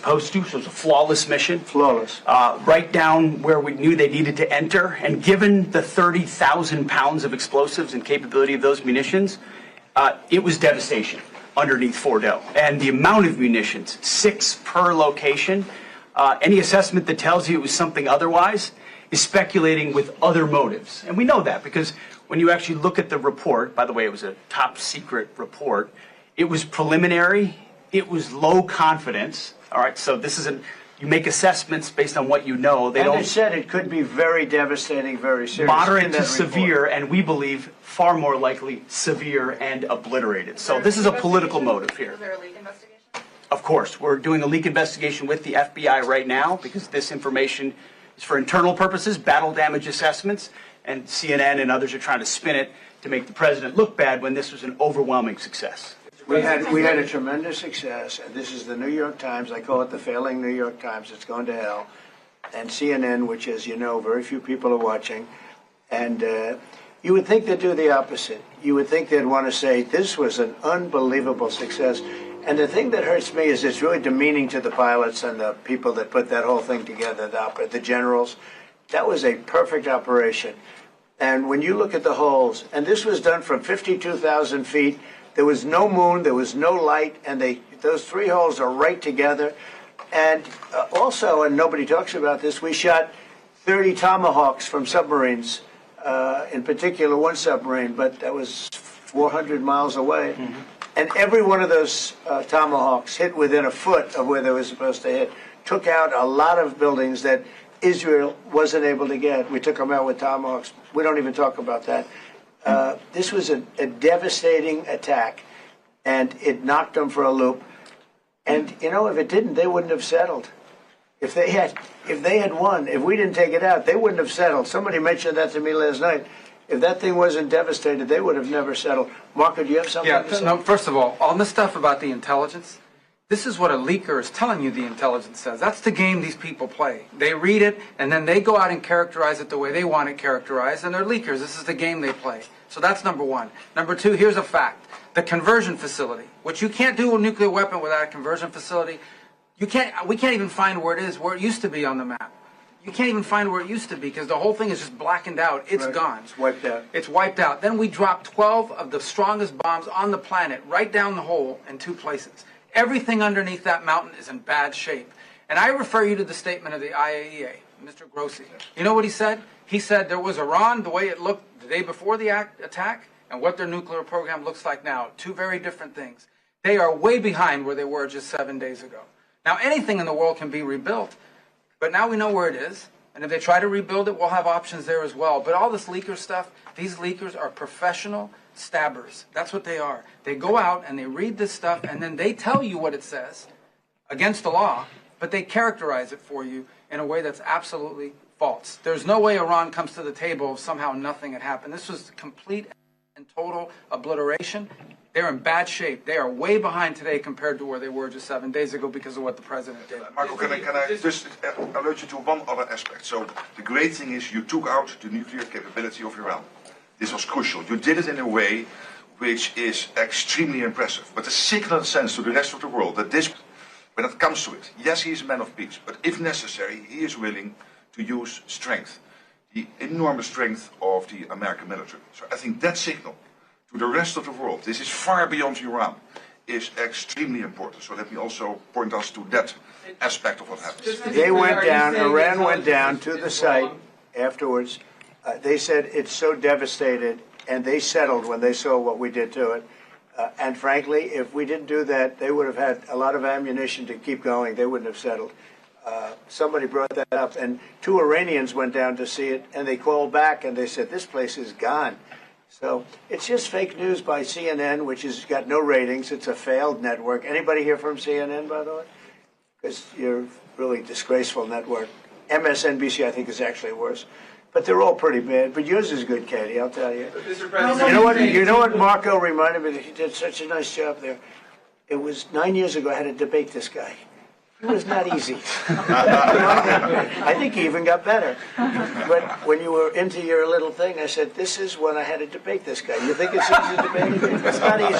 supposed to, so it was a flawless mission. Flawless. Right down where we knew they needed to enter. And given the 30,000 pounds of explosives and capability of those munitions, it was devastation underneath Fordo. And the amount of munitions, 6 per location, any assessment that tells you it was something otherwise is speculating with other motives. And we know that because when you actually look at the report, by the way, it was a top secret report, it was preliminary, it was low confidence. All right, so this isn't, you make assessments based on what you know. They said it could be very devastating, very serious. Moderate to severe, and we believe far more likely severe and obliterated. So this is a political motive here. Is there a leak investigation? Of course, we're doing a leak investigation with the FBI right now because this information is for internal purposes, battle damage assessments, and CNN and others are trying to spin it to make the president look bad when this was an overwhelming success. We had a tremendous success, and this is the New York Times. I call it the failing New York Times. It's going to hell. And CNN, which, as you know, very few people are watching. And you would think they'd do the opposite. You would think they'd want to say, this was an unbelievable success. And the thing that hurts me is it's really demeaning to the pilots and the people that put that whole thing together, the generals. That was a perfect operation. And when you look at the holes, and this was done from 52,000 feet, there was no moon, there was no light, and those 3 holes are right together. And also, and nobody talks about this, we shot 30 Tomahawks from submarines, in particular one submarine, but that was 400 miles away. Mm-hmm. And every one of those Tomahawks hit within a foot of where they were supposed to hit, took out a lot of buildings that Israel wasn't able to get. We took them out with Tomahawks. We don't even talk about that. This was a devastating attack, and it knocked them for a loop. And, you know, if it didn't, they wouldn't have settled. If they had won, if we didn't take it out, they wouldn't have settled. Somebody mentioned that to me last night. If that thing wasn't devastated, they would have never settled. Marco, do you have something to say? No, first of all this stuff about the intelligence, this is what a leaker is telling you the intelligence says. That's the game these people play. They read it, and then they go out and characterize it the way they want it characterized, and they're leakers. This is the game they play. So that's number one. Number two, here's a fact. The conversion facility, which you can't do a nuclear weapon without a conversion facility, we can't even find where it is, where it used to be on the map. You can't even find where it used to be because the whole thing is just blackened out. It's gone. It's wiped out. It's wiped out. Then we dropped 12 of the strongest bombs on the planet right down the hole in 2 places. Everything underneath that mountain is in bad shape. And I refer you to the statement of the IAEA, Mr. Grossi. You know what he said? He said there was Iran, the way it looked the day before the attack, and what their nuclear program looks like now. 2 very different things. They are way behind where they were just 7 days ago. Now, anything in the world can be rebuilt, but now we know where it is. And if they try to rebuild it, we'll have options there as well. But all this leaker stuff, these leakers are professional stabbers. That's what they are. They go out and they read this stuff, and then they tell you what it says against the law, but they characterize it for you in a way that's absolutely false. There's no way Iran comes to the table if somehow nothing had happened. This was complete and total obliteration. They're in bad shape. They are way behind today compared to where they were just 7 days ago because of what the president did. Marco, can I just alert you to one other aspect? So the great thing is you took out the nuclear capability of Iran. This was crucial. You did it in a way which is extremely impressive. But the signal sends to the rest of the world that this, when it comes to it, yes, he is a man of peace, but if necessary, he is willing to use strength, the enormous strength of the American military. So I think that signal to the rest of the world, this is far beyond Iran, is extremely important. So let me also point us to that aspect of what happens. They went down, Iran went down to the site afterwards. They said it's so devastated, and they settled when they saw what we did to it. And frankly, if we didn't do that, they would have had a lot of ammunition to keep going. They wouldn't have settled. Somebody brought that up, and 2 Iranians went down to see it, and they called back, and they said, this place is gone. So it's just fake news by CNN, which has got no ratings. It's a failed network. Anybody here from CNN, by the way? Because you're a really disgraceful network. MSNBC, I think, is actually worse. But they're all pretty bad. But yours is good, Katie, I'll tell you. You know what Marco reminded me that he did such a nice job there? It was 9 years ago I had to debate this guy. It was not easy. I think he even got better. But when you were into your little thing, I said, this is when I had to debate this guy. You think it's easy to debate him? It's not easy.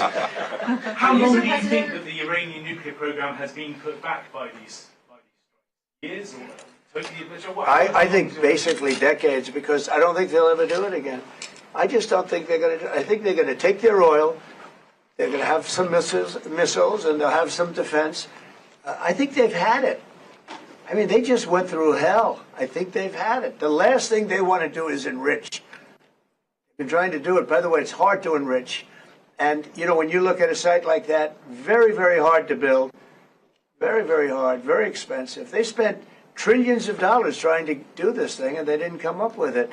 How long do you think that the Iranian nuclear program has been put back by these I think basically decades, because I don't think they'll ever do it again. I just don't think they're going to do it. I think they're going to take their oil, they're going to have some missiles, and they'll have some defense. I think they've had it. I mean, they just went through hell. I think they've had it. The last thing they want to do is enrich. They've been trying to do it. By the way, it's hard to enrich. And, you know, when you look at a site like that, very, very hard to build. Very, very hard, very expensive. They spent trillions of dollars trying to do this thing, and they didn't come up with it.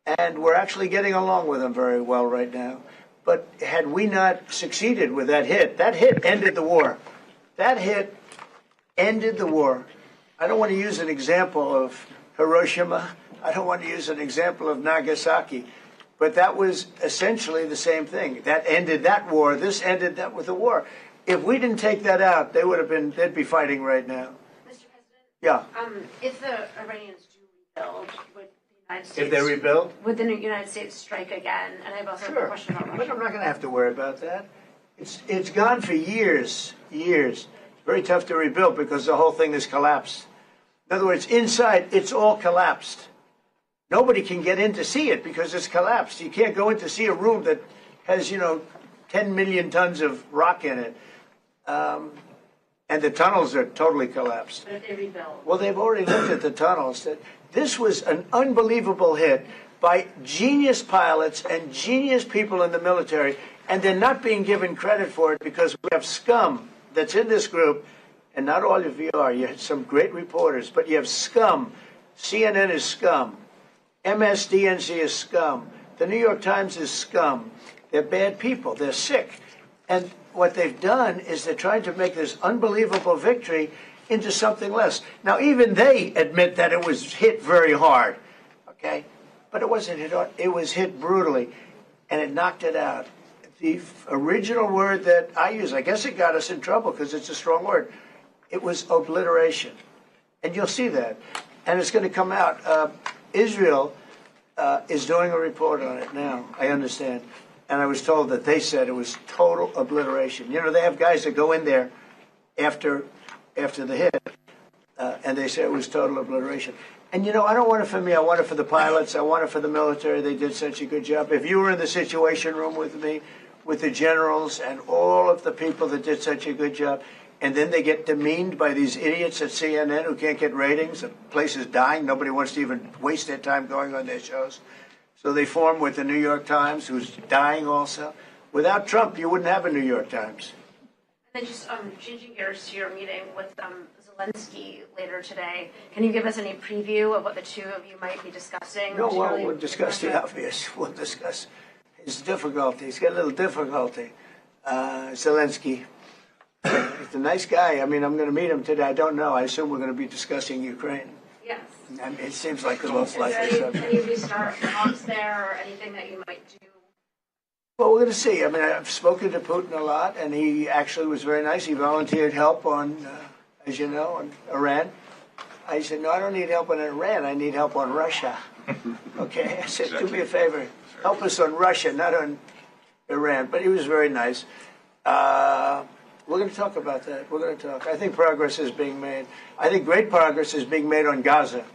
And we're actually getting along with them very well right now. But had we not succeeded with that hit ended the war. That hit ended the war. I don't want to use an example of Hiroshima. I don't want to use an example of Nagasaki. But that was essentially the same thing. That ended that war. This ended that with the war. If we didn't take that out, they'd be fighting right now. Mr. President? Yeah. If the Iranians do rebuild, would the United States... If they rebuild? Would the United States strike again? And I have also a question about Russia. But I'm not going to have to worry about that. It's gone for years. It's very tough to rebuild because the whole thing has collapsed. In other words, inside, it's all collapsed. Nobody can get in to see it because it's collapsed. You can't go in to see a room that has, 10 million tons of rock in it. And the tunnels are totally collapsed. But if they rebuild? Well, they've already looked at the tunnels. This was an unbelievable hit by genius pilots and genius people in the military, and they're not being given credit for it because we have scum that's in this group, and not all of you are. You have some great reporters, but you have scum. CNN is scum. MSDNC is scum. The New York Times is scum. They're bad people. They're sick. And what they've done is they're trying to make this unbelievable victory into something less. Now, even they admit that it was hit very hard, okay? But it wasn't hit hard. It was hit brutally, and it knocked it out. The original word that I use, I guess it got us in trouble because it's a strong word. It was obliteration. And you'll see that. And it's going to come out. Israel is doing a report on it now, I understand. And I was told that they said it was total obliteration. They have guys that go in there after the hit, and they say it was total obliteration. And, I don't want it for me. I want it for the pilots. I want it for the military. They did such a good job. If you were in the Situation Room with me, with the generals and all of the people that did such a good job, and then they get demeaned by these idiots at CNN who can't get ratings, the place is dying, nobody wants to even waste their time going on their shows. So they form with the New York Times, who's dying also. Without Trump, you wouldn't have a New York Times. And then just changing gears to your meeting with Zelensky later today, can you give us any preview of what the two of you might be discussing? No, well, we'll discuss the obvious. We'll discuss his difficulty. He's got a little difficulty. Zelensky. He's a nice guy. I mean, I'm going to meet him today. I don't know. I assume we're going to be discussing Ukraine. Yes. I mean, it seems like the most likely subject. subject. Any restart talks there or anything that you might do? Well, we're going to see. I mean, I've spoken to Putin a lot, and he actually was very nice. He volunteered help on, as you know, on Iran. I said, no, I don't need help on Iran. I need help on Russia. Okay? I said, do me a favor. Help us on Russia, not on Iran. But he was very nice. We're going to talk about that. We're going to talk. I think progress is being made. I think great progress is being made on Gaza.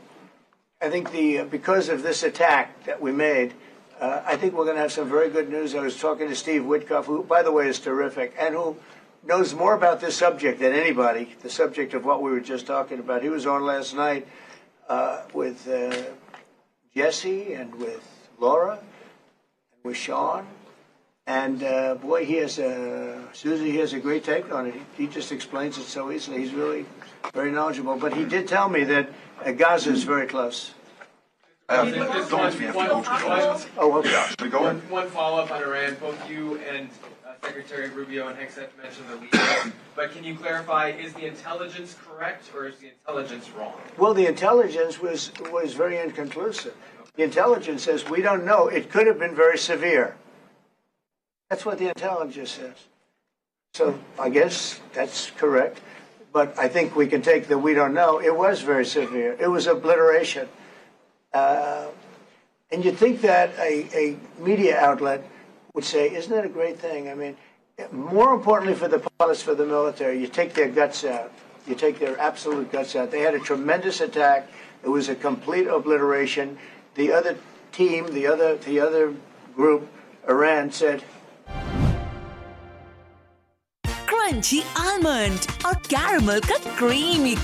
I think because of this attack that we made, I think we're going to have some very good news. I was talking to Steve Witkoff, who, by the way, is terrific, and who knows more about this subject than anybody, the subject of what we were just talking about. He was on last night with Jesse and with Laura and with Sean. And boy, Susie, he has a great take on it. He just explains it so easily. He's really very knowledgeable. But he did tell me that Gaza is very close. Don't we have to go to John? Oh, okay. Yeah, should we go on? One follow-up on Iran. Both you and Secretary Rubio and Hegseth mentioned the lead. But can you clarify, is the intelligence correct or is the intelligence wrong? Well, the intelligence was very inconclusive. The intelligence says we don't know. It could have been very severe. That's what the intelligence says. So I guess that's correct. But I think we can take the we don't know. It was very severe. It was obliteration. And you'd think that a media outlet would say, isn't that a great thing? I mean, more importantly for the pilots, for the military, you take their guts out. You take their absolute guts out. They had a tremendous attack. It was a complete obliteration. The other team, the other group, Iran, said, Crunchy almond और caramel का creamy